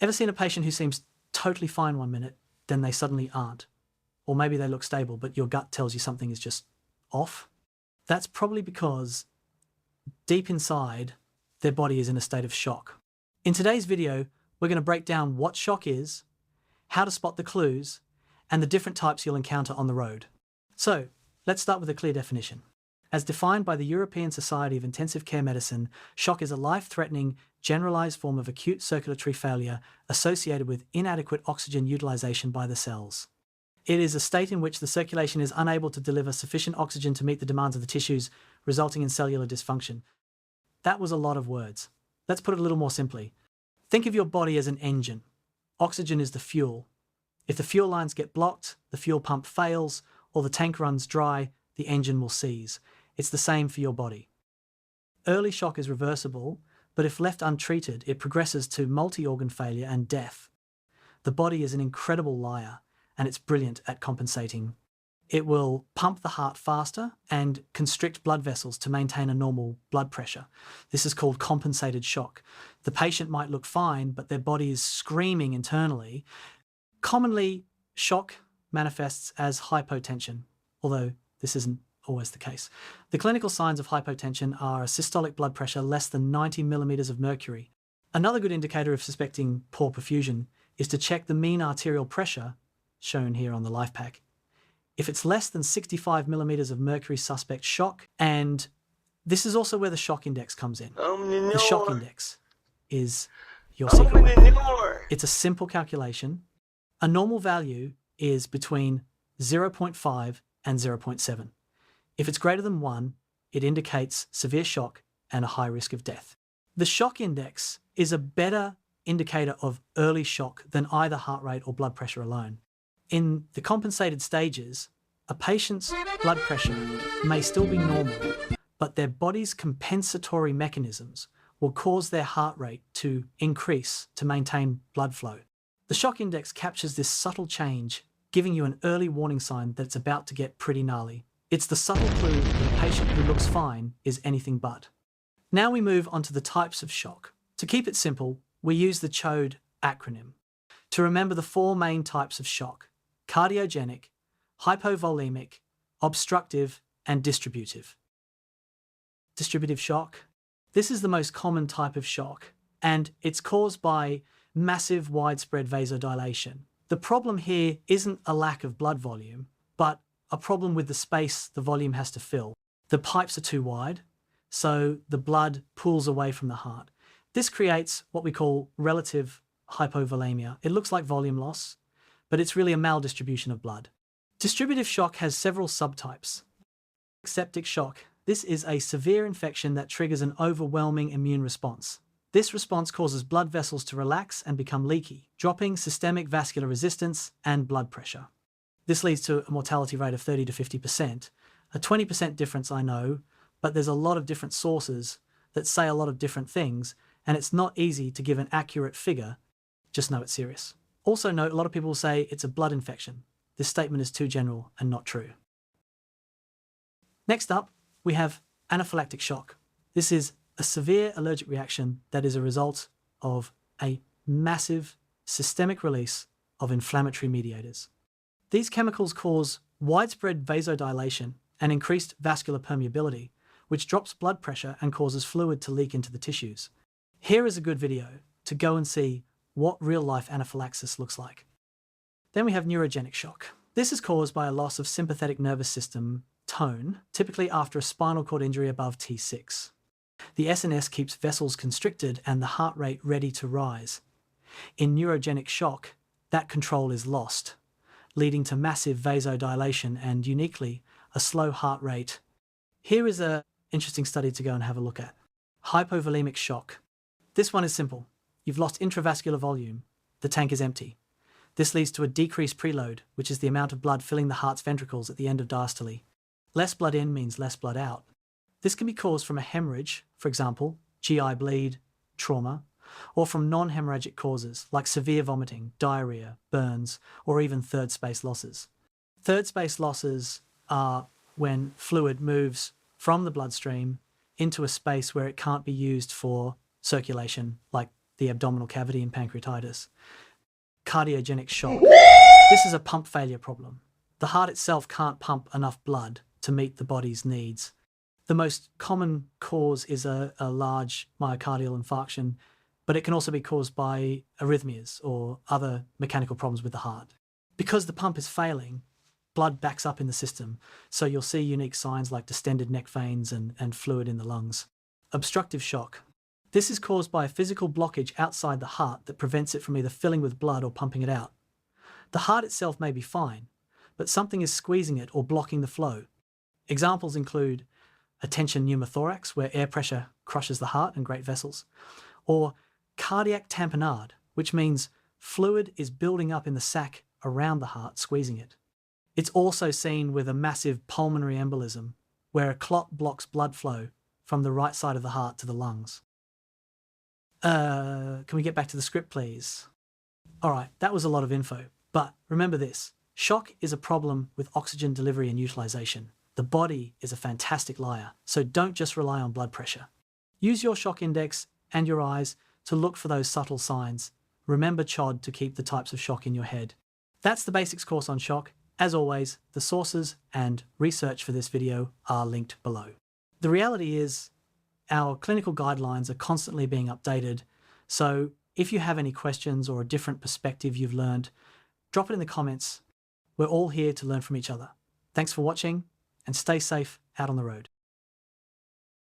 Ever seen a patient who seems totally fine one minute, then they suddenly aren't? Or maybe they look stable, but your gut tells you something is just off? That's probably because deep inside, their body is in a state of shock. In today's video, we're going to break down what shock is, how to spot the clues, and the different types you'll encounter on the road. So, let's start with a clear definition. As defined by the European Society of Intensive Care Medicine, shock is a life-threatening, generalized form of acute circulatory failure associated with inadequate oxygen utilization by the cells. It is a state in which the circulation is unable to deliver sufficient oxygen to meet the demands of the tissues, resulting in cellular dysfunction. That was a lot of words. Let's put it a little more simply. Think of your body as an engine. Oxygen is the fuel. If the fuel lines get blocked, the fuel pump fails, or the tank runs dry, the engine will seize. It's the same for your body. Early shock is reversible, but if left untreated, it progresses to multi-organ failure and death. The body is an incredible liar, and it's brilliant at compensating. It will pump the heart faster and constrict blood vessels to maintain a normal blood pressure. This is called compensated shock. The patient might look fine, but their body is screaming internally. Commonly, shock manifests as hypotension, although this isn't always the case. The clinical signs of hypotension are a systolic blood pressure less than 90 millimeters of mercury. Another good indicator of suspecting poor perfusion is to check the mean arterial pressure, shown here on the life pack. If it's less than 65 millimeters of mercury, suspect shock, and this is also where the shock index comes in. The shock index is your secret weapon. It's a simple calculation. A normal value is between 0.5 and 0.7. If it's greater than 1, it indicates severe shock and a high risk of death. The shock index is a better indicator of early shock than either heart rate or blood pressure alone. In the compensated stages, a patient's blood pressure may still be normal, but their body's compensatory mechanisms will cause their heart rate to increase to maintain blood flow. The shock index captures this subtle change, giving you an early warning sign that it's about to get pretty gnarly. It's the subtle clue that a patient who looks fine is anything but. Now we move on to the types of shock. To keep it simple, we use the CHODE acronym to remember the four main types of shock: cardiogenic, hypovolemic, obstructive, and distributive. Distributive shock. This is the most common type of shock, and it's caused by massive widespread vasodilation. The problem here isn't a lack of blood volume, but a problem with the space the volume has to fill. The pipes are too wide, so the blood pulls away from the heart. This creates what we call relative hypovolemia. It looks like volume loss, but it's really a maldistribution of blood. Distributive shock has several subtypes. Septic shock. This is a severe infection that triggers an overwhelming immune response. This response causes blood vessels to relax and become leaky, dropping systemic vascular resistance and blood pressure. This leads to a mortality rate of 30 to 50%. A 20% difference, I know, but there's a lot of different sources that say a lot of different things, and it's not easy to give an accurate figure. Just know it's serious. Also note, a lot of people will say it's a blood infection. This statement is too general and not true. Next up, we have anaphylactic shock. This is a severe allergic reaction that is a result of a massive systemic release of inflammatory mediators. These chemicals cause widespread vasodilation and increased vascular permeability, which drops blood pressure and causes fluid to leak into the tissues. Here is a good video to go and see what real-life anaphylaxis looks like. Then we have neurogenic shock. This is caused by a loss of sympathetic nervous system tone, typically after a spinal cord injury above T6. The SNS keeps vessels constricted and the heart rate ready to rise. In neurogenic shock, that control is lost, leading to massive vasodilation and, uniquely, a slow heart rate. Here is an interesting study to go and have a look at. Hypovolemic shock. This one is simple. You've lost intravascular volume. The tank is empty. This leads to a decreased preload, which is the amount of blood filling the heart's ventricles at the end of diastole. Less blood in means less blood out. This can be caused from a hemorrhage, for example, GI bleed, trauma, or from non-hemorrhagic causes like severe vomiting, diarrhea, burns, or even third space losses. Third space losses are when fluid moves from the bloodstream into a space where it can't be used for circulation, like the abdominal cavity in pancreatitis. Cardiogenic shock. This is a pump failure problem. The heart itself can't pump enough blood to meet the body's needs. The most common cause is a large myocardial infarction, but it can also be caused by arrhythmias or other mechanical problems with the heart. Because the pump is failing, blood backs up in the system, so you'll see unique signs like distended neck veins and fluid in the lungs. Obstructive shock. This is caused by a physical blockage outside the heart that prevents it from either filling with blood or pumping it out. The heart itself may be fine, but something is squeezing it or blocking the flow. Examples include a tension pneumothorax, where air pressure crushes the heart and great vessels, or cardiac tamponade, which means fluid is building up in the sac around the heart, squeezing it. It's also seen with a massive pulmonary embolism, where a clot blocks blood flow from the right side of the heart to the lungs. Can we get back to the script, please? All right, that was a lot of info, but remember this. Shock is a problem with oxygen delivery and utilization. The body is a fantastic liar, so don't just rely on blood pressure. Use your shock index and your eyes to look for those subtle signs. Remember CHOD to keep the types of shock in your head. That's the basics course on shock. As always, the sources and research for this video are linked below. The reality is, our clinical guidelines are constantly being updated, so if you have any questions or a different perspective you've learned, drop it in the comments. We're all here to learn from each other. Thanks for watching, and stay safe out on the road.